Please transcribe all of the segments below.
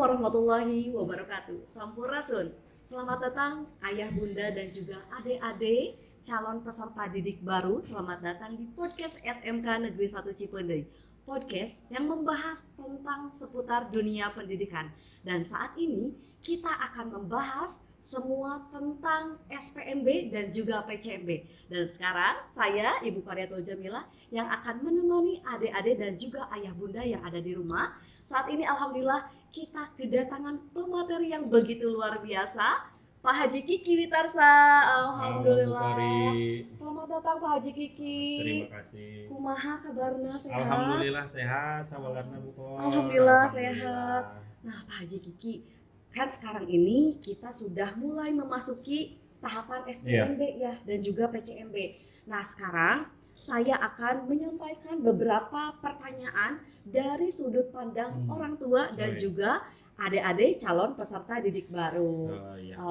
warahmatullahi wabarakatuh. Sampurasun. Selamat datang ayah, bunda, dan juga adik-adik calon peserta didik baru. Selamat datang di podcast SMK Negeri 1 Cipendei. Podcast yang membahas tentang seputar dunia pendidikan. Dan saat ini kita akan membahas semua tentang SPMB dan juga PCMB. Dan sekarang saya Ibu Qaryatul Jamilah yang akan menemani adik-adik dan juga ayah bunda yang ada di rumah. Saat ini alhamdulillah kita kedatangan pemateri yang begitu luar biasa, Pak Haji Kiki Witarsa. Alhamdulillah. Selamat datang Pak Haji Kiki. Terima kasih. Kumaha kabarna, sehat? Alhamdulillah sehat, sawalarna Buko. Alhamdulillah sehat. Nah Pak Haji Kiki, kan sekarang ini kita sudah mulai memasuki tahapan SPMB ya dan juga PCMB. Nah sekarang saya akan menyampaikan beberapa pertanyaan dari sudut pandang orang tua dan juga adik-adik calon peserta didik baru.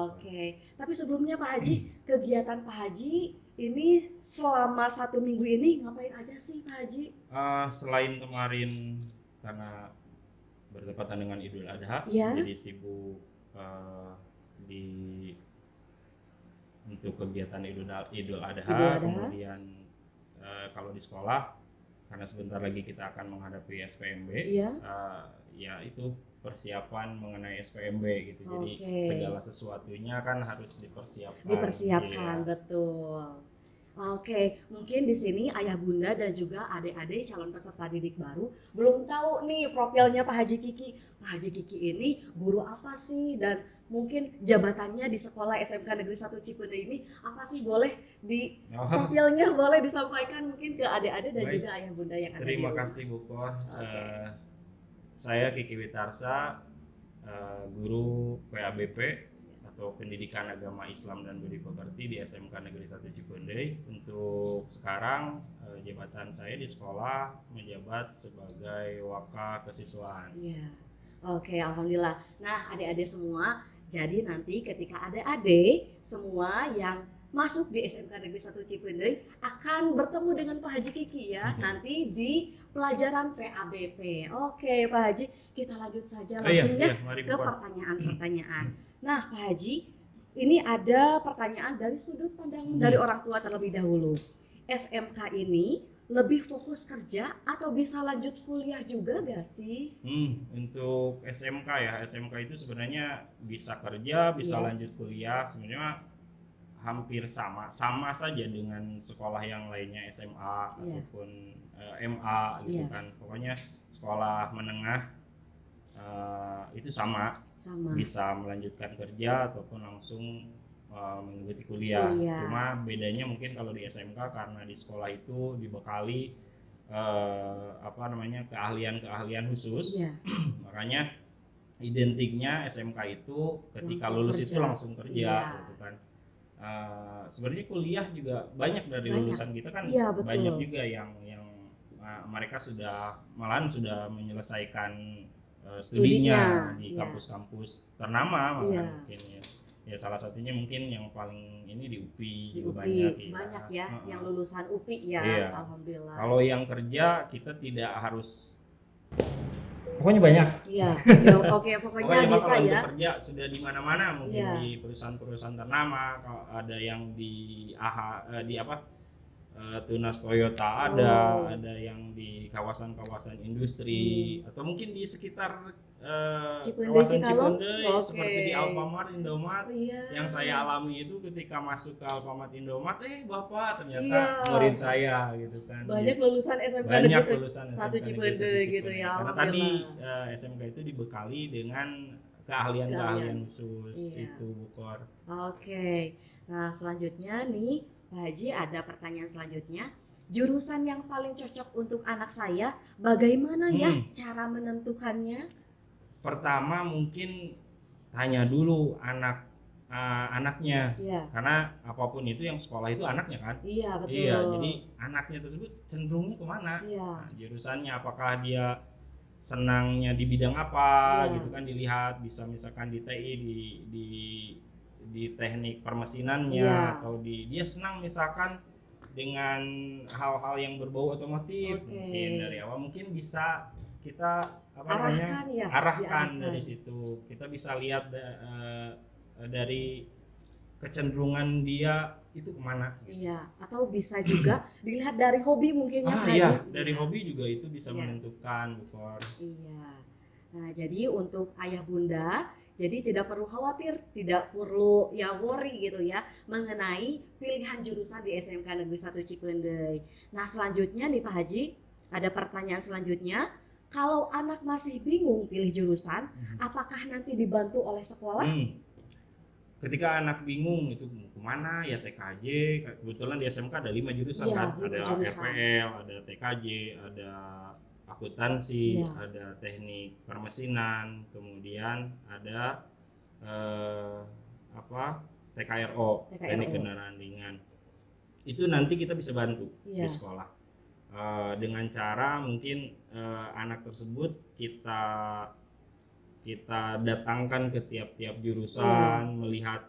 Oke. Tapi sebelumnya Pak Haji, kegiatan Pak Haji ini selama 1 minggu ini ngapain aja sih Pak Haji? Selain kemarin karena bertepatan dengan Idul Adha, jadi sibuk untuk kegiatan Idul Adha. Kemudian kalau di sekolah, karena sebentar lagi kita akan menghadapi SPMB, ya itu persiapan mengenai SPMB gitu. Jadi segala sesuatunya kan harus dipersiapkan. Betul. Oke, mungkin di sini ayah bunda dan juga adik-adik calon peserta didik baru belum tahu nih profilnya Pak Haji Kiki. Pak Haji Kiki ini guru apa sih, dan mungkin jabatannya di sekolah SMK Negeri 1 Cipendei ini apa sih? Boleh di profilnya boleh disampaikan mungkin ke adik-adik dan juga ayah bunda yang ada di rumah. Terima kasih Bu Ko. Saya Kiki Witarsa, guru PABP atau Pendidikan Agama Islam dan Budi Pekerti di SMK Negeri 1 Cipendei. Untuk sekarang jabatan saya di sekolah menjabat sebagai Waka Kesiswaan. Iya. Oke, alhamdulillah. Nah, adik-adik semua, jadi nanti ketika adik-adik semua yang masuk di SMK Negeri 1 Cipendei akan bertemu dengan Pak Haji Kiki ya, nanti di pelajaran PABP. Oke, Pak Haji, kita lanjut saja langsung ke pertanyaan-pertanyaan. Nah, Pak Haji, ini ada pertanyaan dari sudut pandang dari orang tua terlebih dahulu. SMK ini lebih fokus kerja atau bisa lanjut kuliah juga gak sih? Untuk SMK ya, SMK itu sebenarnya bisa kerja, bisa lanjut kuliah. Sebenarnya hampir sama saja dengan sekolah yang lainnya, SMA ataupun MA gitu kan. Pokoknya sekolah menengah itu sama, bisa melanjutkan kerja ataupun langsung mengikuti kuliah. Cuma bedanya mungkin kalau di SMK karena di sekolah itu dibekali keahlian khusus. Makanya identiknya SMK itu ketika langsung lulus kerja. Itu langsung kerja gitu kan. Sebenarnya kuliah juga banyak dari lulusan kita kan, banyak juga yang mereka malahan sudah menyelesaikan studinya di kampus-kampus ternama mungkin ya salah satunya mungkin yang paling ini di UPI juga banyak ya yang lulusan UPI ya. Alhamdulillah. Kalau yang kerja kita tidak harus, pokoknya banyak. Pokoknya bisa kalau ya. Untuk kerja sudah di mana-mana, mungkin di perusahaan-perusahaan ternama, kalau ada yang di Tunas Toyota ada yang di kawasan-kawasan industri atau mungkin di sekitar kawasan Cipendei seperti di Alfamart, Indomart. Yang saya alami itu ketika masuk ke Alfamart, Indomart, Bapak ternyata murid saya gitu kan. Banyak lulusan SMK Negeri 1 Cipendei gitu ya. Karena tadi SMK itu dibekali dengan keahlian khusus itu Bukor. Oke. Nah, selanjutnya nih Pak Haji, ada pertanyaan selanjutnya. Jurusan yang paling cocok untuk anak saya, bagaimana ya cara menentukannya? Pertama mungkin tanya dulu anaknya, karena apapun itu yang sekolah itu anaknya kan. Iya, betul. Iya, jadi anaknya tersebut cenderungnya kemana? Nah, jurusannya apakah dia senangnya di bidang apa gitu kan, dilihat. Bisa misalkan di TI di teknik permesinannya, atau dia senang misalkan dengan hal-hal yang berbau otomotif. Mungkin dari awal mungkin bisa kita Arahkan ya, arahkan diarahkan. dari situ. Kita bisa lihat dari kecenderungan dia itu kemana. Iya, atau bisa juga dilihat dari hobi mungkin ya Pak Iya, Haji. dari hobi juga itu bisa Iya. menentukan, Bukor. Iya. Nah, jadi untuk ayah bunda, jadi tidak perlu khawatir, tidak perlu ya worry gitu ya mengenai pilihan jurusan di SMK Negeri 1 Cipendei. Nah, selanjutnya nih Pak Haji, ada pertanyaan selanjutnya. Kalau anak masih bingung pilih jurusan, apakah nanti dibantu oleh sekolah? Ketika anak bingung itu mau kemana ya TKJ, kebetulan di SMK ada 5 jurusan Iya, kan, 5 ada jurusan. RPL, ada TKJ, ada akuntansi, Iya. ada teknik permesinan, kemudian ada TKRO, teknik kendaraan ringan. Itu nanti kita bisa bantu di Iya. sekolah dengan cara mungkin anak tersebut kita datangkan ke tiap-tiap jurusan, melihat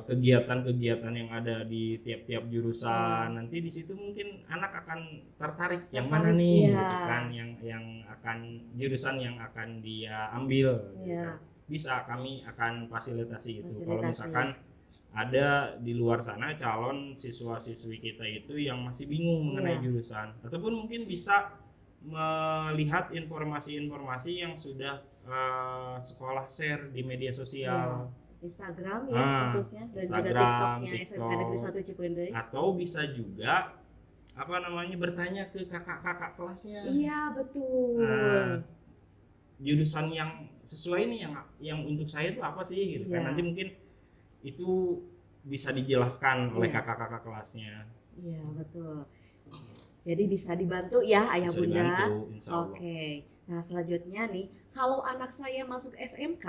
kegiatan-kegiatan yang ada di tiap-tiap jurusan. Nanti di situ mungkin anak akan tertarik yang mana nih, Iya. gitu kan, yang akan jurusan yang akan dia ambil. Gitu Iya. kan. Bisa kami akan fasilitasi itu. Kalau Fasilitasi. misalkan ada di luar sana calon siswa-siswi kita itu yang masih bingung mengenai Iya. jurusan, ataupun mungkin bisa melihat informasi-informasi yang sudah sekolah share di media sosial, Instagram ya khususnya, dan Instagram, juga TikToknya SMK TikTok. Negeri 1 Cipendei. Atau bisa juga bertanya ke kakak-kakak kelasnya. Iya betul. Jurusan yang sesuai nih yang untuk saya itu apa sih gitu kan. Iya. Nanti mungkin itu bisa dijelaskan oleh Iya. kakak-kakak kelasnya. Iya betul. Jadi bisa dibantu ya ayah Bisa bunda. dibantu, insya Allah. Oke. Nah selanjutnya nih, kalau anak saya masuk SMK,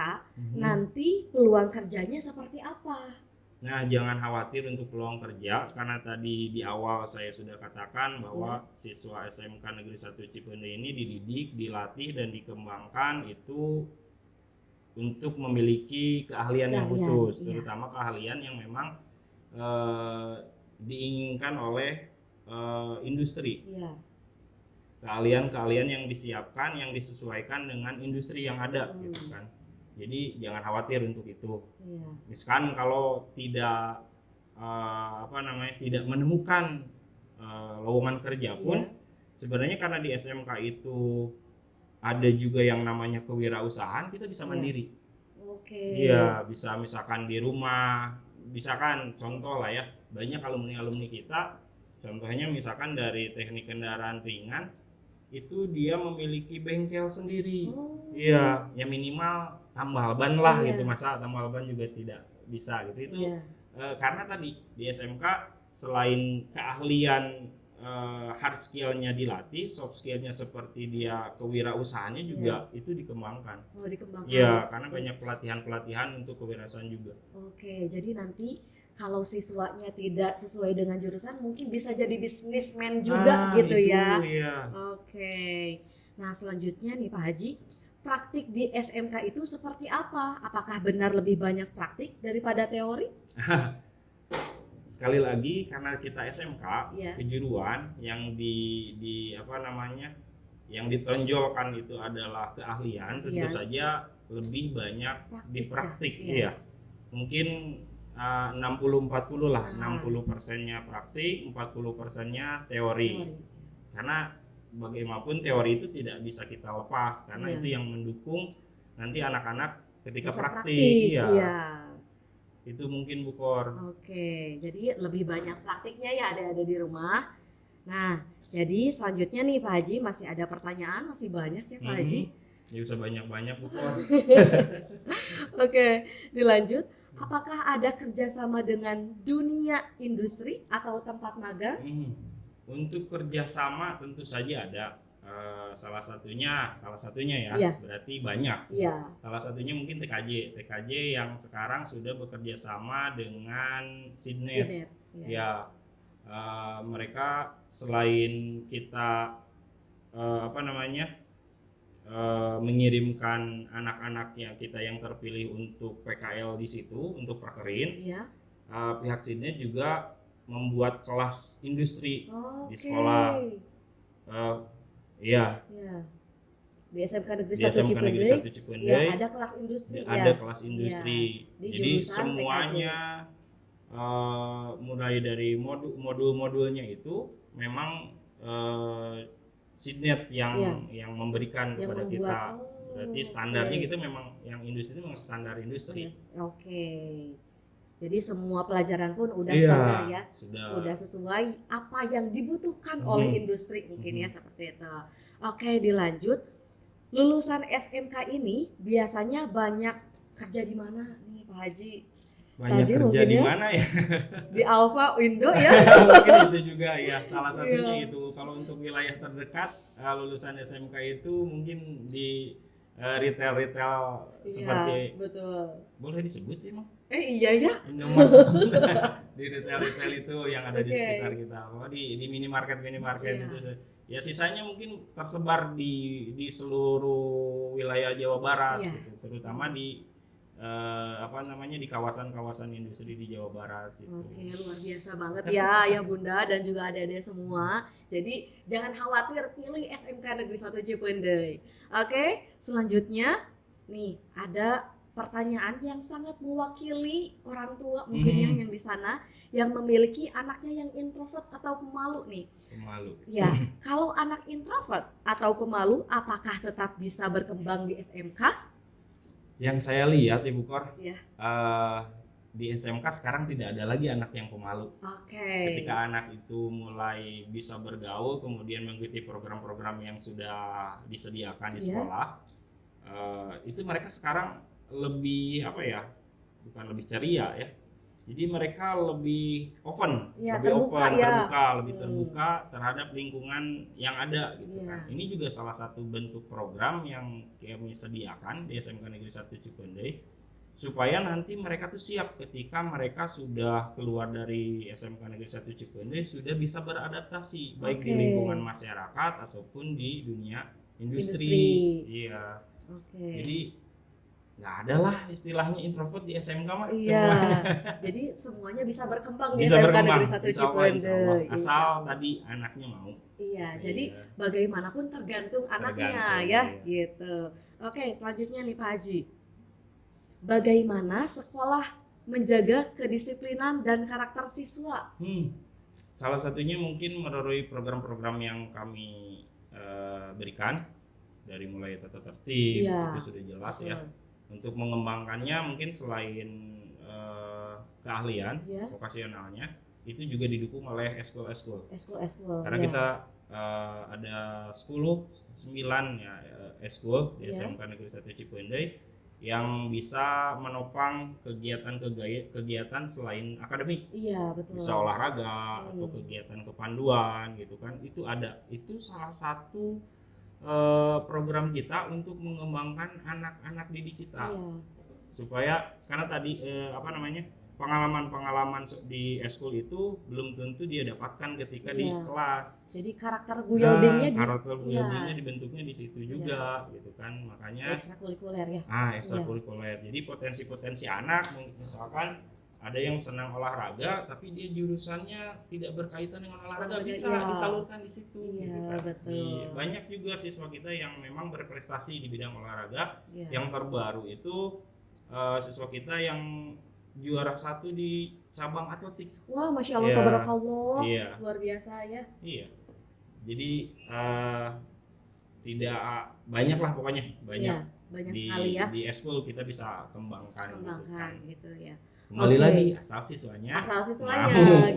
nanti peluang kerjanya seperti apa? Nah, jangan khawatir untuk peluang kerja, karena tadi di awal saya sudah katakan bahwa siswa SMK Negeri 1 Cipendei ini dididik, dilatih dan dikembangkan itu untuk memiliki keahlian yang khusus, terutama keahlian yang memang diinginkan oleh industri. Iya. Keahlian-keahlian yang disiapkan, yang disesuaikan dengan industri yang ada, gitu kan. Jadi jangan khawatir untuk itu. Iya. Misalkan kalau tidak tidak menemukan lowongan kerja pun, sebenarnya karena di SMK itu ada juga yang namanya kewirausahaan, kita bisa mandiri. Oke. Iya, bisa misalkan di rumah, misalkan contoh lah ya, banyak alumni kita, contohnya misalkan dari teknik kendaraan ringan, itu dia memiliki bengkel sendiri. Iya, ya minimal tambal ban lah gitu, masa tambal ban juga tidak bisa gitu. Itu karena tadi di SMK selain keahlian hard skillnya dilatih, soft skillnya seperti dia kewirausahaannya juga itu dikembangkan. Oh, dikembangkan. Iya, karena banyak pelatihan-pelatihan untuk kewirausahaan juga. Oke, jadi nanti kalau siswanya tidak sesuai dengan jurusan mungkin bisa jadi bisnismen juga gitu itu, ya. Iya. Oke. Nah, selanjutnya nih Pak Haji, praktik di SMK itu seperti apa? Apakah benar lebih banyak praktik daripada teori? Sekali lagi karena kita SMK kejuruan yang yang ditonjolkan itu adalah keahlian, tentu saja lebih banyak di praktik. Iya. Mungkin 60-40 lah, 60%-nya praktik, 40%-nya teori. Karena bagaimanapun teori itu tidak bisa kita lepas, karena itu yang mendukung nanti anak-anak ketika bisa praktik. Iya. Itu mungkin Bukor. Oke, jadi lebih banyak praktiknya ya ada di rumah. Nah, jadi selanjutnya nih Pak Haji, masih ada pertanyaan, masih banyak ya Pak Haji. Ya usah banyak-banyak Bukor. Oke, dilanjut. Apakah ada kerjasama dengan dunia industri atau tempat magang? Untuk kerjasama tentu saja ada. Salah satunya ya, berarti banyak. Salah satunya mungkin TKJ yang sekarang sudah bekerja sama dengan Sidnet. Ya, mereka selain kita mengirimkan anak-anaknya kita yang terpilih untuk PKL di situ untuk prakerin, pihak Sidnet juga membuat kelas industri di sekolah. Iya. Ya. Di SMK Negeri Di 1 SMK Negeri Cipendei. 1 Cipendei Ya, ada kelas industri ya. ada kelas industri. Di Jadi jurusan semuanya mulai dari modul-modulnya itu memang Sidnet yang memberikan yang kepada membuat, kita. Berarti standarnya oke. kita memang yang industri itu memang standar industri. Oke. Jadi semua pelajaran pun udah Iya, standar ya. sudah. Udah sesuai apa yang dibutuhkan oleh industri mungkin ya seperti itu. Oke, dilanjut. Lulusan SMK ini biasanya banyak kerja di mana nih Pak Haji? Banyak Tadi kerja mungkin di ya, mana ya? di Alfa Indo ya. Mungkin itu juga ya salah satunya Iya. itu. Kalau untuk wilayah terdekat lulusan SMK itu mungkin di retail-retail seperti Iya, betul. boleh disebut ya Mang? Iya ya. Indomaret. Di retail-retail itu yang ada di Oke. sekitar kita. Pokoknya di minimarket Iya. itu ya sisanya mungkin tersebar di seluruh wilayah Jawa Barat Iya. gitu, terutama di di kawasan-kawasan industri di Jawa Barat gitu. Oke, luar biasa banget ya Ayah Bunda dan juga adik-adik semua. Jadi jangan khawatir, pilih SMK Negeri 1 Cipendei. Oke, selanjutnya nih ada pertanyaan yang sangat mewakili orang tua mungkin yang di sana yang memiliki anaknya yang introvert atau pemalu nih. Pemalu. Ya, kalau anak introvert atau pemalu apakah tetap bisa berkembang di SMK? Yang saya lihat Ibu Kor, Ya. di SMK sekarang tidak ada lagi anak yang pemalu. Oke. Ketika anak itu mulai bisa bergaul, kemudian mengikuti program-program yang sudah disediakan di sekolah, itu mereka sekarang lebih bukan lebih ceria ya. Jadi mereka lebih open, Ya, lebih terbuka open, ya. lebih terbuka terhadap lingkungan yang ada gitu kan. Ini juga salah satu bentuk program yang kami sediakan di SMK Negeri 1 Cipendei supaya nanti mereka tuh siap ketika mereka sudah keluar dari SMK Negeri 1 Cipendei sudah bisa beradaptasi baik di lingkungan masyarakat ataupun di dunia industri. Iya. Jadi nggak ada lah istilahnya introvert di SMK mah. Iya. Jadi semuanya bisa berkembang di Bisa SMK berkembang, Negeri 1 Cipendei. asal tadi anaknya mau. Iya, jadi bagaimanapun tergantung anaknya Tergantung, ya, iya. gitu. Oke, selanjutnya nih Pak Haji. Bagaimana sekolah menjaga kedisiplinan dan karakter siswa? Salah satunya mungkin melalui program-program yang kami berikan dari mulai tata tertib, Iya, itu sudah jelas ya. Untuk mengembangkannya mungkin selain keahlian vokasionalnya itu juga didukung oleh eskul-eskul. Eskul-eskul. Karena kita ada 9 ya eskul di SMK Negeri 1 Cipendei yang bisa menopang kegiatan selain akademik. Iya, betul. Bisa olahraga atau kegiatan kepanduan gitu kan. Itu ada. Itu salah satu program kita untuk mengembangkan anak-anak didik kita. Iya. Supaya karena tadi pengalaman-pengalaman di eskul itu belum tentu dia dapatkan ketika di kelas. Jadi karakter buildingnya dibentuknya di situ juga gitu kan. Makanya ekstrakurikuler ya. Ekstrakurikuler. Jadi potensi-potensi anak misalkan ada yang senang olahraga tapi dia jurusannya tidak berkaitan dengan olahraga bisa disalurkan di situ. Iya, gitu kan. betul. Banyak juga siswa kita yang memang berprestasi di bidang olahraga. Yang terbaru itu siswa kita yang juara 1 di cabang atletik. Wah, Masya Allah, tabarakallah. Iya. Luar biasa ya. Iya. Jadi tidak banyak lah pokoknya banyak. Banyak sekali ya. Di eskul kita bisa kembangkan gitu ya. Kembali lagi asal siswanya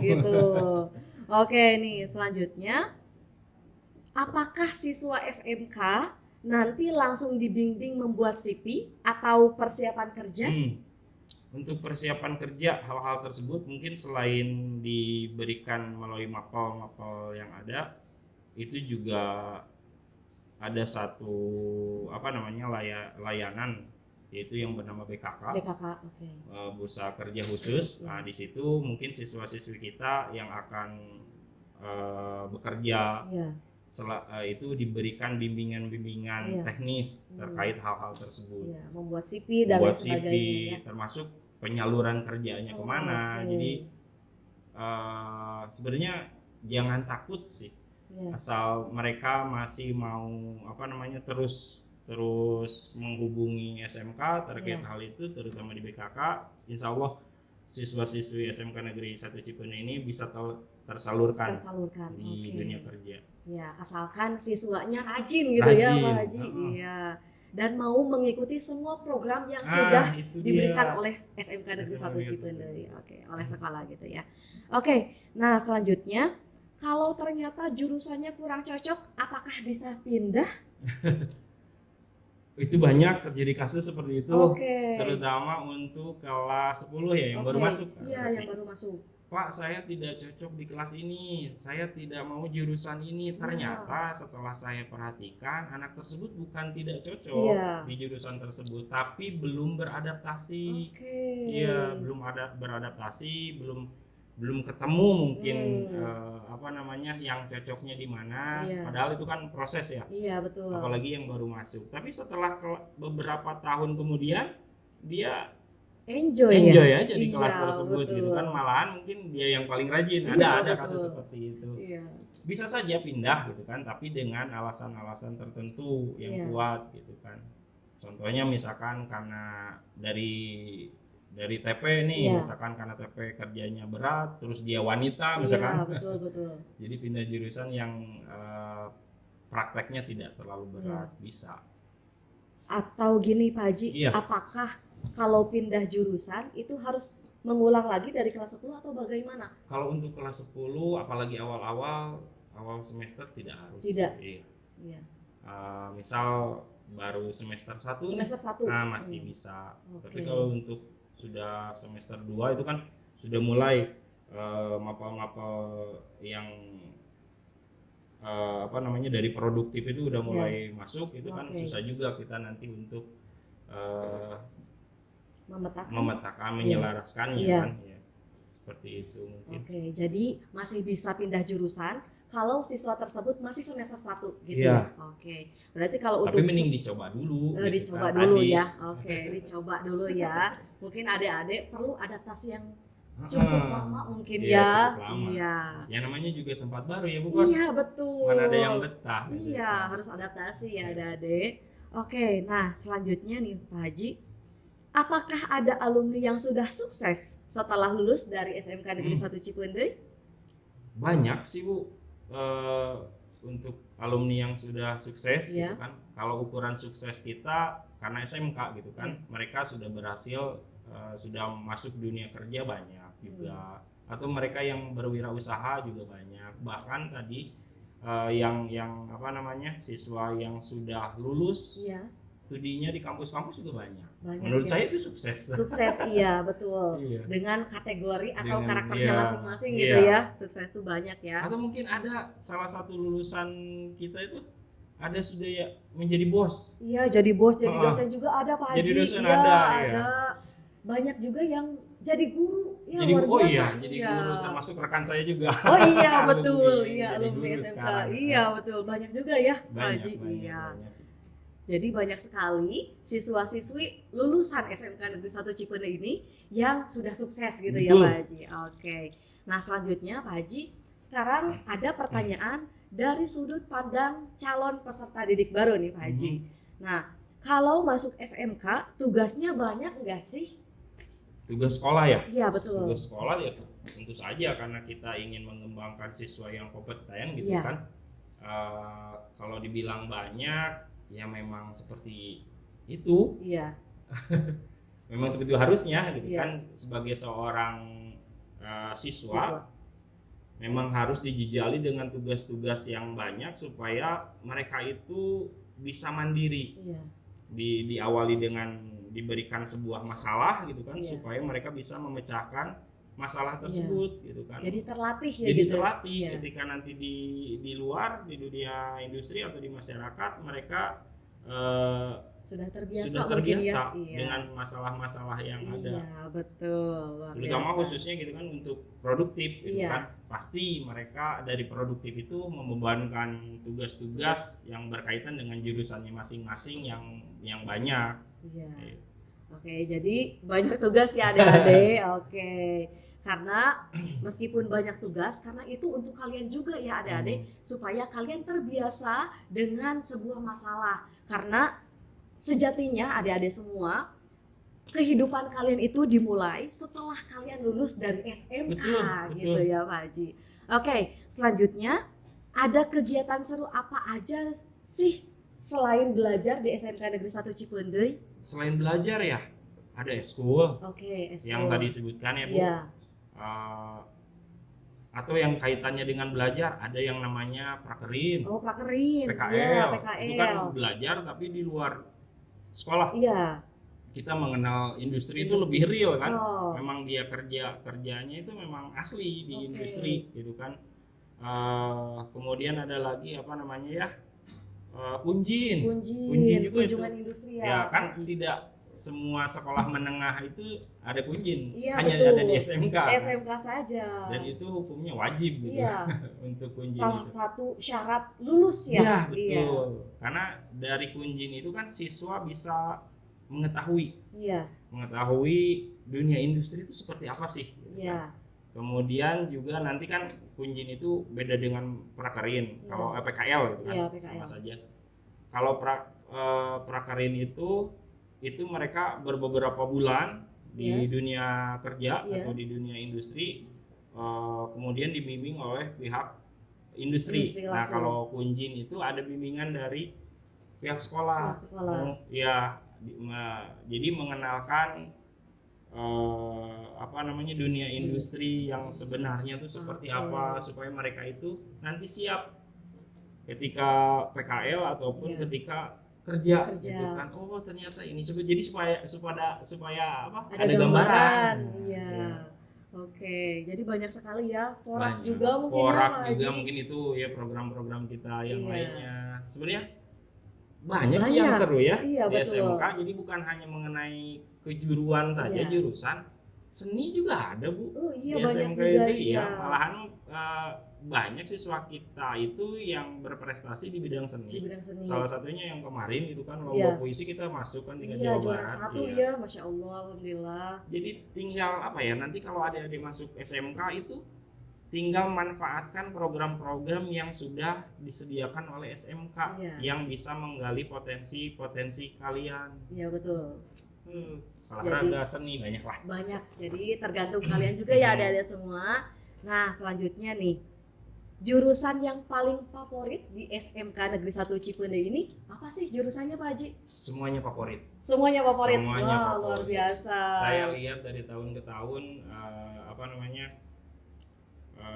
gitu. Oke nih selanjutnya, apakah siswa SMK nanti langsung dibimbing membuat CV atau persiapan kerja? Untuk persiapan kerja hal-hal tersebut mungkin selain diberikan melalui mapel-mapel yang ada, itu juga ada satu layanan yaitu yang bernama BKK, oke. Bursa Kerja Khusus. Nah di situ mungkin siswa-siswi kita yang akan bekerja itu diberikan bimbingan teknis terkait hal-hal tersebut. Membuat CV dan lain sebagainya. Termasuk penyaluran kerjanya kemana. Jadi sebenarnya jangan takut sih Iya. Asal mereka masih mau terus menghubungi SMK terkait Iya. hal itu, terutama di BKK, insya Allah siswa-siswi SMK Negeri 1 Cipeuneuh ini bisa tersalurkan di Oke. dunia kerja. Ya, asalkan siswanya rajin gitu ya Pak Rajin, Haji. heeh. Iya. Dan mau mengikuti semua program yang sudah Itu diberikan dia. oleh SMK Negeri 1 SMK Cipeuneuh. Oke, oleh sekolah gitu ya. Oke. Nah, selanjutnya kalau ternyata jurusannya kurang cocok, apakah bisa pindah? Itu banyak terjadi kasus seperti itu, Oke. terutama untuk kelas 10 ya yang baru Oke. masuk. Iya, yang baru masuk. Pak, saya tidak cocok di kelas ini, saya tidak mau jurusan ini. Ternyata setelah saya perhatikan, anak tersebut bukan tidak cocok Iya. di jurusan tersebut, tapi belum beradaptasi. Oke. Iya, belum ada beradaptasi, belum ketemu mungkin yang cocoknya di mana. Iya. Padahal itu kan proses ya. Iya, betul. Apalagi yang baru masuk. Tapi setelah beberapa tahun kemudian dia Enjoy aja di Iya, kelas tersebut gitu kan, betul. malahan mungkin dia yang paling rajin. Iya, Ada betul. kasus seperti itu. Iya. Bisa saja pindah gitu kan, tapi dengan alasan-alasan tertentu yang Iya. kuat gitu kan. Contohnya misalkan karena dari TP nih, Iya. misalkan karena TP kerjanya berat, terus dia wanita Iya, misalkan. betul. Jadi pindah jurusan yang prakteknya tidak terlalu berat, Iya. bisa. Atau gini Pak Haji, Iya. apakah kalau pindah jurusan itu harus mengulang lagi dari kelas 10 atau bagaimana? Kalau untuk kelas 10 apalagi awal semester tidak harus. Tidak. Iya. Iya. Misal baru semester 1 Semester 1. masih bisa. Oke. Tapi kalau untuk sudah semester 2 itu kan sudah mulai mapel-mapel yang dari produktif itu udah mulai masuk, itu kan Oke. susah juga kita nanti untuk Memetakan. memetakan, menyelaraskannya Iya. kan. Ya. Seperti itu mungkin. Oke, jadi masih bisa pindah jurusan kalau siswa tersebut masih semester 1 gitu. Iya. Oke. Berarti kalau Tapi untuk mending dicoba dulu. gitu dicoba kan, dulu tadi. ya. Oke, dicoba dulu ya. Mungkin adik-adik perlu adaptasi yang cukup lama mungkin Iya, ya. cukup lama. Iya. Ya namanya juga tempat baru ya, bukan? Iya, betul. Mana ada yang betah. gitu. Iya, harus adaptasi ya adik-adik. Oke, nah selanjutnya nih Pak Haji, apakah ada alumni yang sudah sukses setelah lulus dari SMK Negeri 1 Cipeuneuh? Banyak sih Bu, untuk alumni yang sudah sukses Iya. gitu kan. Kalau ukuran sukses kita karena SMK gitu kan, mereka sudah berhasil, sudah masuk dunia kerja banyak juga. Atau mereka yang berwirausaha juga banyak. Bahkan tadi siswa yang sudah lulus Iya. studinya di kampus-kampus juga banyak. Banyak Menurut ya. saya itu sukses. Sukses iya, betul. Iya. Dengan kategori atau Dengan- karakternya iya, masing-masing iya. gitu ya. Sukses itu banyak ya. Atau mungkin ada salah satu lulusan kita itu ada sudah ya menjadi bos. Iya, jadi bos, jadi Ah. dosen juga ada Pak Haji. Jadi dosen Iya, ada, ada. iya. Banyak juga yang jadi guru. Ya, Jadi luar biasa. jadi Iya. guru, termasuk rekan saya juga. Oh iya, betul. Alumni, Iya, jadi alumni guru SMK. sekarang. Iya, betul. Banyak juga ya Pak Banyak, Haji. banyak, Iya. banyak. Jadi banyak sekali siswa-siswi lulusan SMK Negeri 1 Cipeuneuh ini yang sudah sukses gitu ya Betul. Pak Haji. Oke. Nah, selanjutnya Pak Haji, sekarang ada pertanyaan dari sudut pandang calon peserta didik baru nih Pak Haji. Nah, kalau masuk SMK tugasnya banyak enggak sih? Tugas sekolah ya? Iya, betul. Tugas sekolah ya tentu saja karena kita ingin mengembangkan siswa yang kompeten gitu Iya. kan. Kalau dibilang banyak ya memang seperti itu. Iya. Memang seperti itu harusnya gitu Iya. kan, sebagai seorang siswa Siswa. memang harus dijejali dengan tugas-tugas yang banyak supaya mereka itu bisa mandiri. Iya. Diawali dengan diberikan sebuah masalah gitu kan, Iya. supaya mereka bisa memecahkan masalah tersebut gitu kan. Jadi terlatih ya Jadi gitu. terlatih Iya. ketika nanti di luar, di dunia industri atau di masyarakat, mereka Sudah terbiasa sudah mungkin terbiasa ya. Iya. dengan masalah-masalah yang ada. Iya, betul. Luar Terutama biasa. khususnya gitu kan untuk produktif gitu Iya. kan. Pasti mereka dari produktif itu membebankan tugas-tugas yang berkaitan dengan jurusannya masing-masing yang banyak. Iya. Gitu. Oke, jadi banyak tugas ya adik-adik. Oke. karena meskipun banyak tugas, karena itu untuk kalian juga ya adik-adik, supaya kalian terbiasa dengan sebuah masalah. Karena sejatinya adik-adik semua, kehidupan kalian itu dimulai setelah kalian lulus dari SMK. Betul, gitu betul. ya Pak Haji. Oke, selanjutnya ada kegiatan seru apa aja sih selain belajar di SMK Negeri 1 Cipendei? Selain belajar ya, ada eskul Oke, yang tadi disebutkan ya Bu. Iya. Eh, atau yang kaitannya dengan belajar, ada yang namanya prakerin, Oh, prakerin. PKL. Iya, Itu kan PKL. belajar tapi di luar sekolah. Iya. Kita mengenal industri itu Industri. lebih real kan. Oh. Memang dia kerjanya itu memang asli di Oke. industri gitu kan. Kemudian ada lagi apa namanya ya, kunjin juga kunjungan itu industri ya ya kan. Pak Haji. Tidak semua sekolah menengah itu ada kunjin, Iya, hanya betul. ada di SMK kan. SMK saja. Dan itu hukumnya wajib gitu. Iya. Untuk kunjin Salah itu. satu syarat lulus ya. Iya, betul. Karena dari kunjin itu kan siswa bisa mengetahui Iya. dunia industri itu seperti apa sih gitu Iya. kan. Kemudian juga nanti kan kunjin itu beda dengan prakerin. Iya. Kalau PKL gitu kan Iya, PKL. sama saja. Kalau prakerin itu mereka beberapa bulan di Iya. dunia kerja Iya. atau di dunia industri, kemudian dibimbing oleh pihak industri. Industri Nah, langsung. kalau kunjin itu ada bimbingan dari pihak sekolah. Pihak sekolah. Ya, jadi mengenalkan dunia industri yang sebenarnya tuh seperti Oke. apa, supaya mereka itu nanti siap ketika PKL ataupun Iya. ketika kerja. Kerja. Gitu kan. Oh, ternyata ini jadi supaya apa? Ada gambaran. Iya. Oke, jadi banyak sekali ya. Porak Banyak. juga mungkin Porak ya Pak juga Haji. mungkin itu ya, program-program kita yang Iya. lainnya. Sebenarnya banyak sih yang Banyak. seru ya Iya, di betul. SMK. Jadi bukan hanya mengenai kejuruan saja, Iya. jurusan seni juga ada Bu. Oh iya, Di banyak SMK juga. itu Iya. ya, malahan banyak siswa kita itu yang berprestasi di bidang Di seni. bidang seni. Salah satunya yang kemarin itu kan lomba Iya. puisi kita masuk kan tingkat Iya, Jawa juara Barat. 1 Iya. ya, Masya Allah, Alhamdulillah. Jadi tinggal apa ya, nanti kalau adik-adik masuk SMK itu tinggal manfaatkan program-program yang sudah disediakan oleh SMK Iya. yang bisa menggali potensi-potensi kalian. Iya, betul. Olahraga, seni, banyak lah. Banyak, jadi tergantung kalian juga ya adik-adik semua. Nah, selanjutnya nih, jurusan yang paling favorit di SMK Negeri 1 Cipendei ini apa sih jurusannya Pak Haji? Semuanya favorit. Semuanya favorit. Semuanya Wah, favorit. luar biasa. Saya lihat dari tahun ke tahun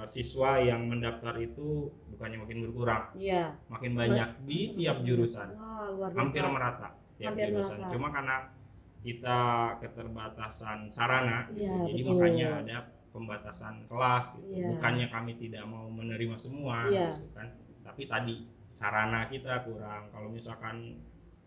siswa yang mendaftar itu bukannya makin berkurang, Iya. makin banyak di tiap jurusan. Wah, luar biasa. Hampir merata tiap Hampir jurusan. merata. Cuma karena kita keterbatasan sarana, Iya, jadi betul. makanya ada pembatasan kelas. Iya. Bukannya kami tidak mau menerima semua, Iya. gitu kan. Tapi tadi sarana kita kurang. Kalau misalkan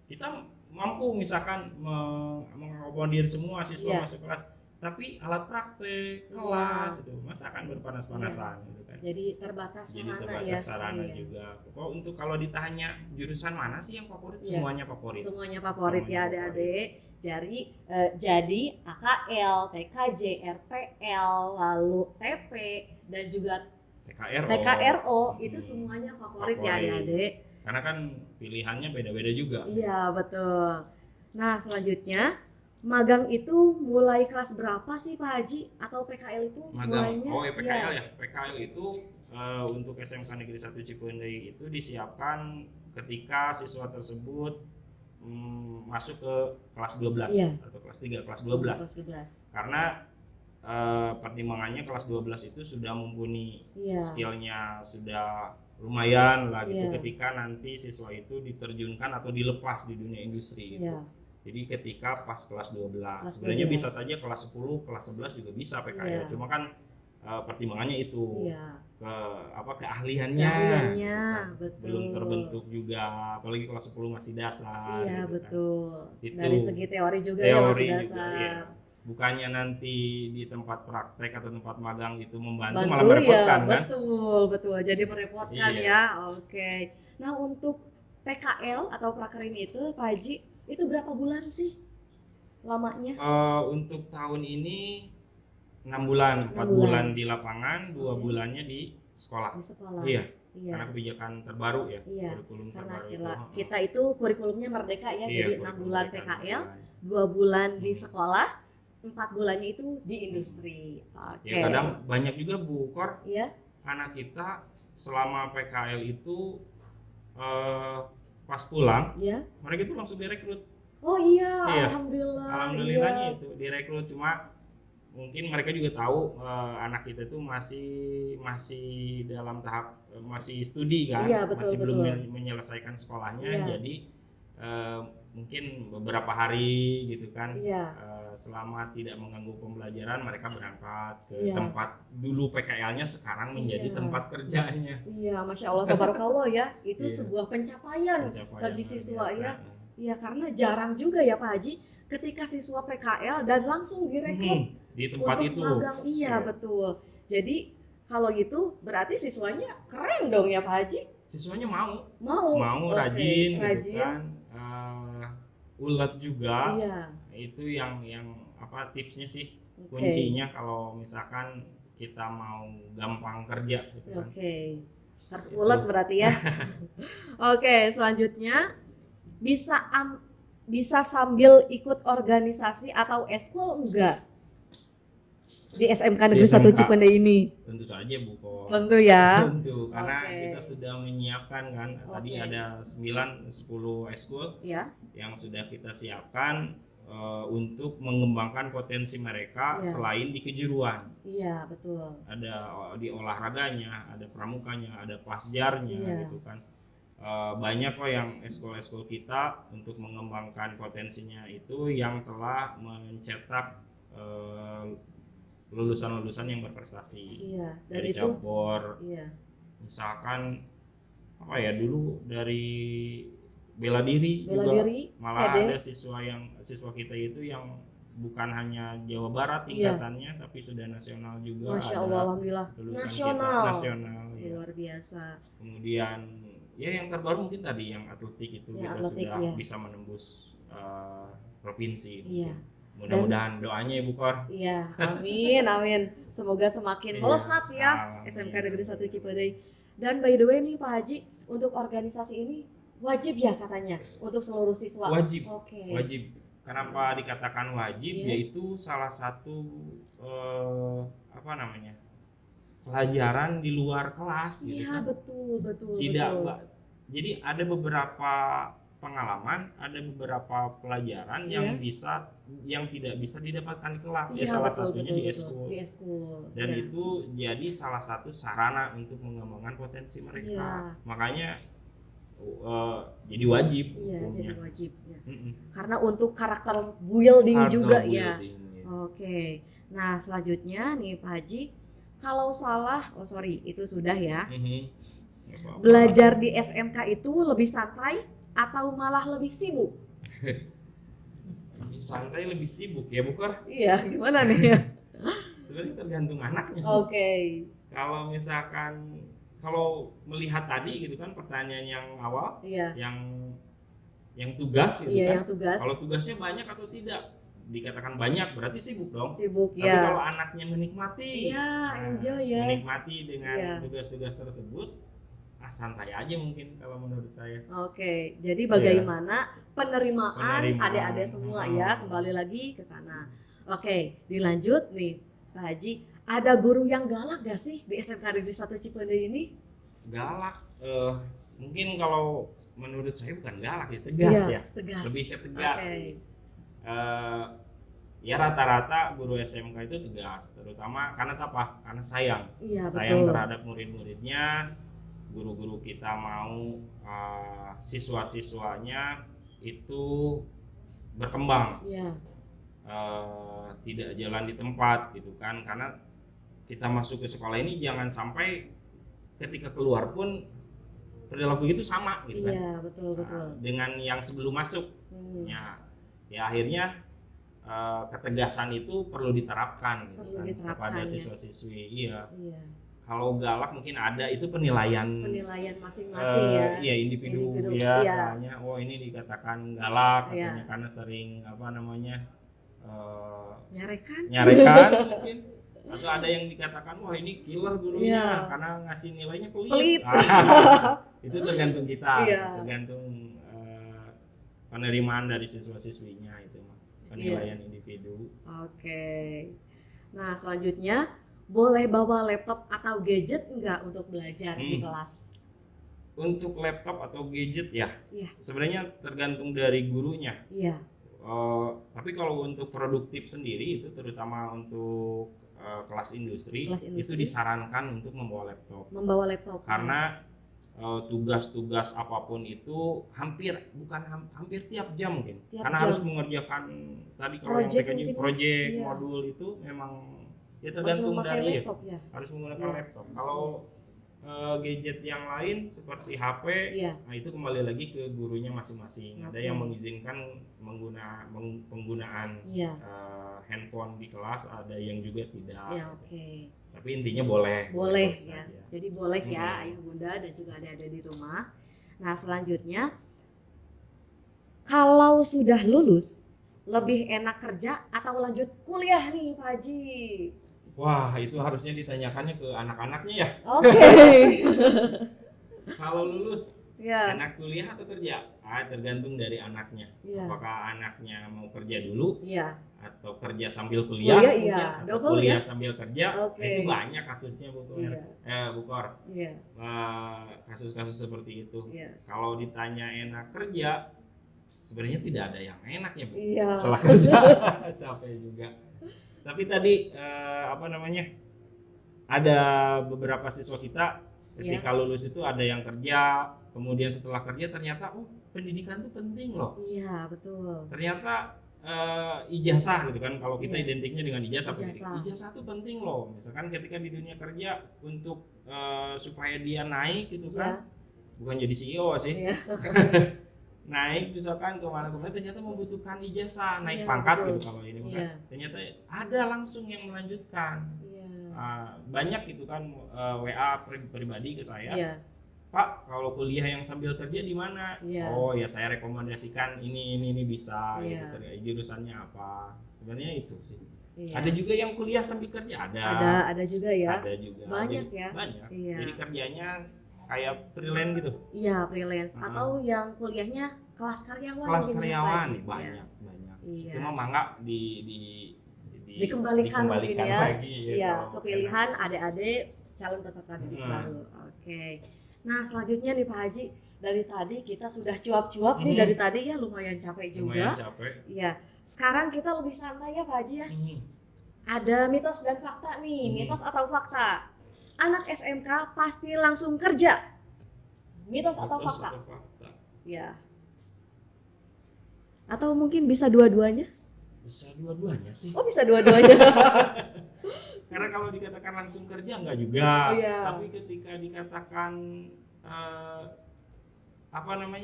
kita mampu misalkan mengakomodir semua siswa Iya. masuk kelas, tapi alat praktek Iya. kelas itu masa akan berpanas-panasan gitu kan. Jadi terbatas Jadi sarana terbatas ya. sarana Iya. juga. Kok untuk kalau ditanya jurusan mana sih yang favorit? Iya. Semuanya favorit. Semuanya favorit Semuanya ya adik-adik. Jadi AKL, TKJ, RPL, lalu TP dan juga TKRO. TKRO itu Hmm. semuanya favorit ya Favorit. adik-adik. Karena kan pilihannya beda-beda juga. Iya, betul. Nah, selanjutnya magang itu mulai kelas berapa sih Pak Haji? Atau PKL itu Magang. mulainya? Oh, PKL Iya. ya. PKL itu untuk SMK Negeri 1 Cipendei itu disiapkan ketika siswa tersebut masuk ke kelas 12 Iya. atau kelas 3, kelas 12. Kelas 12. Karena pertimbangannya kelas 12 itu sudah mumpuni, Iya. skillnya sudah lumayan lah gitu, Iya. ketika nanti siswa itu diterjunkan atau dilepas di dunia industri gitu. Iya. Jadi ketika pas kelas 12, Kelas sebenarnya 12. bisa saja kelas 10, kelas 11 juga bisa PKL. Iya. Cuma kan pertimbangannya itu Iya. keahliannya. Keahliannya, Kan betul. belum terbentuk juga, apalagi kelas 10 masih dasar. Iya, gitu kan. betul. Itu Dari segi teori juga ya masih Teori juga, dasar. iya. Bukannya nanti di tempat praktek atau tempat magang itu membantu, Bantu malah merepotkan ya, kan? betul. Jadi merepotkan Iya. ya. Oke. Nah, untuk PKL atau prakerin itu Pak Haji, itu berapa bulan sih lamanya? Untuk tahun ini 6 bulan, 4 bulan. bulan di lapangan, 2 Oke. bulannya di sekolah. Di sekolah. Iya, Iya. karena kebijakan terbaru ya, Iya, kurikulum karena terbaru itu. kita itu kurikulumnya merdeka ya, Iya, jadi 6 kurikulum bulan mereka PKL, 6 bulan. 2 bulan di Hmm. sekolah, 4 bulannya itu di industri. Oke. Ya kadang banyak juga Bu Kor, Iya. anak kita selama PKL itu pas pulang Iya. mereka itu langsung direkrut. Oh iya, Iya. alhamdulillah. Alhamdulillahnya Iya. itu direkrut, cuma mungkin mereka juga tahu anak kita itu masih dalam tahap masih studi kan, Iya, betul, masih belum betul. menyelesaikan sekolahnya, Iya. jadi mungkin beberapa hari gitu kan, Iya. selama tidak mengganggu pembelajaran mereka berangkat ke Iya. tempat dulu PKL-nya sekarang menjadi Iya. tempat kerjanya. Iya, Masya Allah, tabarakallah ya. Itu Iya. sebuah pencapaian Pencapaian bagi luar siswa biasa. ya. Iya, karena jarang juga ya Pak Haji ketika siswa PKL dan langsung direkrut Di tempat untuk itu. magang. Iya, Iya. betul. Jadi kalau gitu berarti siswanya keren dong ya Pak Haji. Siswanya mau Oke, rajin, gitu rajin. kan, ulet juga. Iya. Itu yang apa tipsnya sih, Oke. kuncinya kalau misalkan kita mau gampang kerja gitu kan. Oke. Harus Itu. ulet berarti ya. Oke, selanjutnya bisa sambil ikut organisasi atau eskul enggak di SMK Negeri Di 1 SMK. Cipende ini? Tentu saja Bu Ko. Tentu ya. Tentu, karena Oke. kita sudah menyiapkan kan, tadi Oke. ada 9-10 eskul Ya. yang sudah kita siapkan untuk mengembangkan potensi mereka Iya. selain di kejuruan. Iya, betul. Ada di olahraganya, ada pramukanya, ada plasjarnya Iya. gitu kan. Banyak kok yang eskul-eskul kita untuk mengembangkan potensinya itu yang telah mencetak lulusan-lulusan yang berprestasi. Iya, dan Dari itu cabur, iya. misalkan apa ya, dulu dari bela diri Bela juga, diri, malah PD. ada siswa kita itu yang bukan hanya Jawa Barat Iya. tingkatannya tapi sudah nasional juga. Masya ada Allah, alhamdulillah. lulusan Nasional. kita nasional ya. Luar biasa. Kemudian ya yang terbaru mungkin tadi yang atletik itu Ya, kita atletik, sudah ya. bisa menembus provinsi. Iya. Mudah-mudahan doanya ya Bu Kor. Iya, amin, amin. Semoga semakin Iya. melesat ya Amin. SMK Negeri 1 Cipendei. Dan by the way nih Pak Haji, untuk organisasi ini wajib ya katanya untuk seluruh siswa. Wajib. Oke. Wajib. Kenapa dikatakan wajib? Iya. Yaitu salah satu apa namanya, pelajaran di luar kelas gitu Iya, kan. betul. Tidak, betul. Mbak. Jadi ada beberapa pengalaman, ada beberapa pelajaran yang tidak bisa didapatkan di kelas. Ya salah satunya di eskul. Di eskul. Dan Iya. itu jadi salah satu sarana untuk mengembangkan potensi mereka. Iya. Makanya jadi wajib Iya, hukumnya. jadi wajib ya. Mm-mm. Karena untuk karakter building Karakter juga ya. building, ya. Oke. Nah, selanjutnya nih Pak Haji, kalau salah, itu sudah ya. Mhm. Nggak apa-apa. Belajar di SMK itu lebih santai atau malah lebih sibuk? Lebih santai, lebih sibuk ya Bu Kor. Iya, gimana nih ya? Sebenarnya tergantung anaknya sih. Oke. Kalau misalkan melihat tadi gitu kan, pertanyaan yang awal, Iya. yang tugas gitu Iya, kan. yang tugas. Kalau tugasnya banyak atau tidak? Dikatakan banyak berarti sibuk dong. Sibuk Tapi ya. kalau anaknya menikmati, Iya, enjoy ya. menikmati dengan Iya. tugas-tugas tersebut, santai aja mungkin kalau menurut saya. Oke, jadi bagaimana penerimaan Penerimaan. adik-adik semua ya, kembali lagi ke sana. Oke, dilanjut nih Pak Haji, ada guru yang galak gak sih di SMK Negeri 1 Cipendei ini? Galak, mungkin kalau menurut saya bukan galak ya, tegas Iya, ya, tegas. lebih ke tegas. Oke. Ya rata-rata guru SMK itu tegas, terutama karena apa? Karena sayang Iya, sayang betul. terhadap murid-muridnya. Guru-guru kita mau siswa-siswanya itu berkembang, Iya, tidak jalan di tempat gitu kan. Karena kita masuk ke sekolah ini jangan sampai ketika keluar pun perilaku itu sama gitu kan. iya, betul. Dengan yang sebelum masuk. Hmm. Ya akhirnya ketegasan itu perlu diterapkan, gitu Perlu kan, diterapkan, kepada ya. siswa-siswi. Iya. Iya, Kalau galak mungkin ada, itu penilaian masing-masing ya. iya, individu Individu, ya. iya. Soalnya ini dikatakan galak katanya Iya. karena sering nyarekan Nyarekan? mungkin. Atau ada yang dikatakan wah ini killer Iya. gurunya karena ngasih nilainya pelit. Pelit. Itu tergantung kita, Iya. tergantung penerimaan dari siswa-siswinya itu mah. Penilaian individu. Oke. Nah, selanjutnya boleh bawa laptop atau gadget enggak untuk belajar di kelas? Untuk laptop atau gadget ya, Iya. sebenarnya tergantung dari gurunya. Iya. Tapi kalau untuk produktif sendiri itu terutama untuk kelas industri, Kelas itu industri. disarankan untuk membawa laptop Membawa laptop. karena tugas-tugas apapun itu hampir tiap jam mungkin Tiap karena jam. harus mengerjakan tadi kalau Project yang PKJ mungkin ya? project Iya. modul itu memang ya Harus tergantung memakai dari laptop ya. harus menggunakan Iya. laptop. Kalau gadget yang lain seperti HP, Iya. nah itu kembali lagi ke gurunya masing-masing. Ada Oke. yang mengizinkan penggunaan Iya. handphone di kelas, ada yang juga tidak. Ya, oke. Tapi intinya boleh. Boleh saja. ya. Jadi boleh ya Hmm. ayah bunda dan juga adik-adik di rumah. Nah, selanjutnya kalau sudah lulus lebih enak kerja atau lanjut kuliah nih Pak Haji? Wah, itu harusnya ditanyakannya ke anak-anaknya ya. Oke. Kalau lulus Ya. enak kuliah atau kerja? Tergantung dari anaknya. Iya. Apakah anaknya mau kerja dulu Iya. atau kerja sambil kuliah, Kuliah, mungkin, iya. atau Double kuliah ya? sambil kerja. Oke. Itu banyak kasusnya Bu Kor. Iya. Kasus-kasus seperti itu. Iya. Kalau ditanya enak kerja, sebenarnya tidak ada yang enak ya Bu. Iya. Setelah kerja capek juga. Tapi tadi ada beberapa siswa kita ketika lulus itu ada yang kerja, kemudian setelah kerja ternyata pendidikan itu penting loh. Iya, betul. Ternyata ijazah gitu kan, kalau kita Iya. identiknya dengan ijazah Ijazah. ijazah itu penting loh. Misalkan ketika di dunia kerja untuk supaya dia naik gitu kan, bukan jadi CEO sih, Iya. naik misalkan kemana-kemana ternyata membutuhkan ijazah, naik Iya, pangkat betul. gitu kalau ini kan. Iya. Ternyata ada langsung yang melanjutkan. Iya. Banyak gitu kan WA pribadi ke saya. Iya. Pak, kalau kuliah yang sambil kerja di mana? Iya. Oh ya, saya rekomendasikan ini bisa. Iya. Gitu. Jurusannya apa? Sebenarnya itu sih. Iya. Ada juga yang kuliah sambil kerja, Ada juga ya. Ada juga. Banyak Jadi, ya? Banyak. Iya. Jadi kerjanya kayak freelance gitu. Iya, freelance Heeh. atau yang kuliahnya kelas karyawan Kelas mungkin ya, Pak karyawan Haji. banyak. Iya. Cuma mangga Dikembalikan mungkin ya. lagi, Iya, kalau kepilihan adik-adik calon peserta didik baru. Oke. Nah, selanjutnya nih Pak Haji, dari tadi kita sudah cuap-cuap nih dari tadi ya lumayan capek juga. lumayan capek. Iya. Sekarang kita lebih santai ya Pak Haji ya. Mhm. Ada mitos dan fakta nih. Hmm. Mitos atau fakta? Anak SMK pasti langsung kerja. Mitos atau Mitos fakta? atau fakta? Ya. Atau mungkin bisa dua-duanya? Bisa dua-duanya sih. Oh, bisa dua-duanya. Karena kalau dikatakan langsung kerja enggak juga. Iya. Tapi ketika dikatakan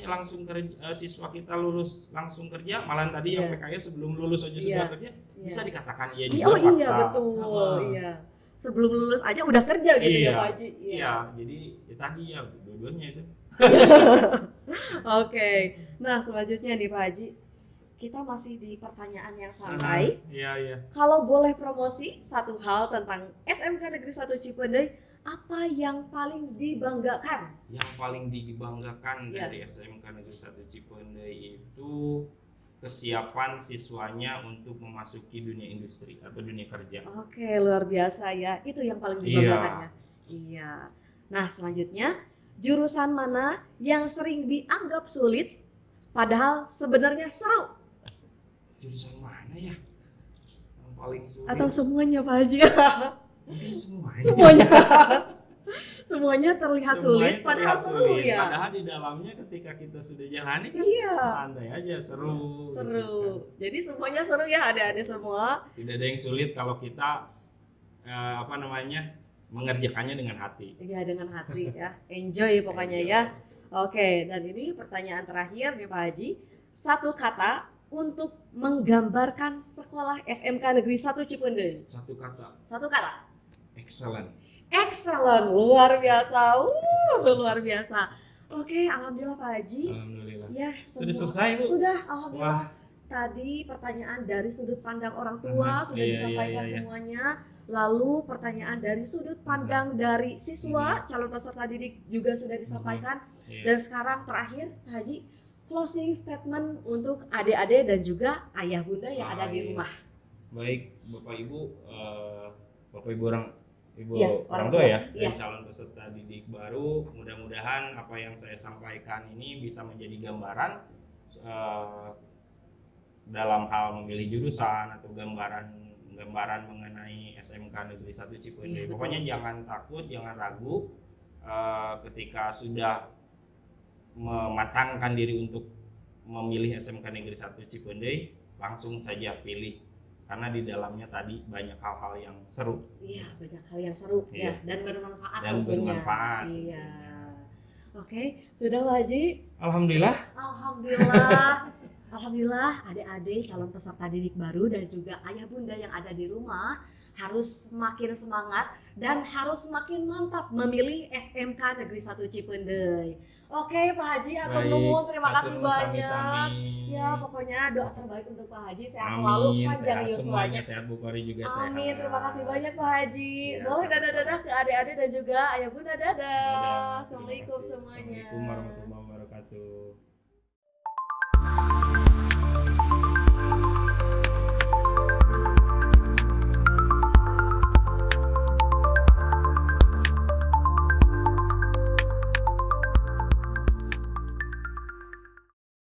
langsung kerja, siswa kita lulus langsung kerja, malah tadi yang Iya. PKS sebelum lulus aja Iya. sudah kerja, Iya. bisa dikatakan iya Iya, juga oh fakta. iya betul. Iya. Sebelum lulus aja udah kerja gitu ya Iya. Pak Haji. Iya, jadi tadi ya dua-duanya itu. Oke. Nah, selanjutnya nih Pak Haji. Kita masih di pertanyaan yang santai. Iya. Kalau boleh promosi satu hal tentang SMK Negeri 1 Cipendei, apa yang paling dibanggakan? Yang paling dibanggakan Iya. dari SMK Negeri 1 Cipendei itu kesiapan siswanya untuk memasuki dunia industri atau dunia kerja. Oke, luar biasa ya. Itu yang paling dibanggakan ya. Iya. Nah, selanjutnya jurusan mana yang sering dianggap sulit padahal sebenarnya seru? Jurusan mana ya yang paling sulit? Atau semuanya Pak Haji? Mungkin semuanya. Semuanya. Semuanya terlihat Semuanya sulit padahal terlihat seru sulit. ya. Padahal di dalamnya ketika kita sudah jalani kan Iya. santai aja, seru. gitu Seru. kan. Jadi semuanya seru ya, adik-adik semua. Tidak ada yang sulit kalau kita mengerjakannya dengan hati. Iya, dengan hati ya. Enjoy pokoknya ya. Oke, dan ini pertanyaan terakhir nih Pak Haji. Satu kata untuk menggambarkan sekolah SMK Negeri 1 Cipendei. Satu kata, Satu kata. excellent. Excellent, luar biasa. Luar biasa. Oke, alhamdulillah Pak Haji. Alhamdulillah. Ya, Sudah semua- selesai, Bu? Sudah, alhamdulillah. Wah, tadi pertanyaan dari sudut pandang orang tua sudah Iya, disampaikan iya. semuanya. Lalu pertanyaan dari sudut pandang dari siswa, calon peserta didik juga sudah disampaikan. Iya. Dan sekarang terakhir Pak Haji, closing statement untuk adik-adik dan juga ayah bunda yang ada di Baik. rumah. Baik, Bapak Ibu, orang Iya, orang orang tua tua. ya, Iya. dan calon peserta didik baru, mudah-mudahan apa yang saya sampaikan ini bisa menjadi gambaran dalam hal memilih jurusan atau gambaran mengenai SMK Negeri 1 Cipeundeuh. Iya, betul. Pokoknya jangan takut, jangan ragu ketika sudah mematangkan diri untuk memilih SMK Negeri 1 Cipeundeuh, langsung saja pilih karena di dalamnya tadi banyak hal-hal yang seru. Iya, banyak hal yang seru Iya. ya dan bermanfaat Dan tentunya. bermanfaat. Iya. Oke, sudah Pak Haji. Alhamdulillah. Alhamdulillah. Alhamdulillah adik-adik calon peserta didik baru dan juga ayah bunda yang ada di rumah harus semakin semangat dan harus semakin mantap memilih SMK Negeri 1 Cipeundeuh. Oke Pak Haji, hatur nuhun, terima kasih Hatur nuhun banyak. sami-sami. Ya pokoknya doa terbaik untuk Pak Haji, sehat Amin, selalu, panjang sehat yuswanya. semuanya, sehat Bu Kori juga sehat. Amin, terima kasih banyak Pak Haji. Ya, Boleh sama-sama. dadah-dadah ke adik-adik dan juga ayah bunda, dadah. Dadah. Assalamualaikum Terima kasih. semuanya. Assalamualaikum warahmatullahi wabarakatuh.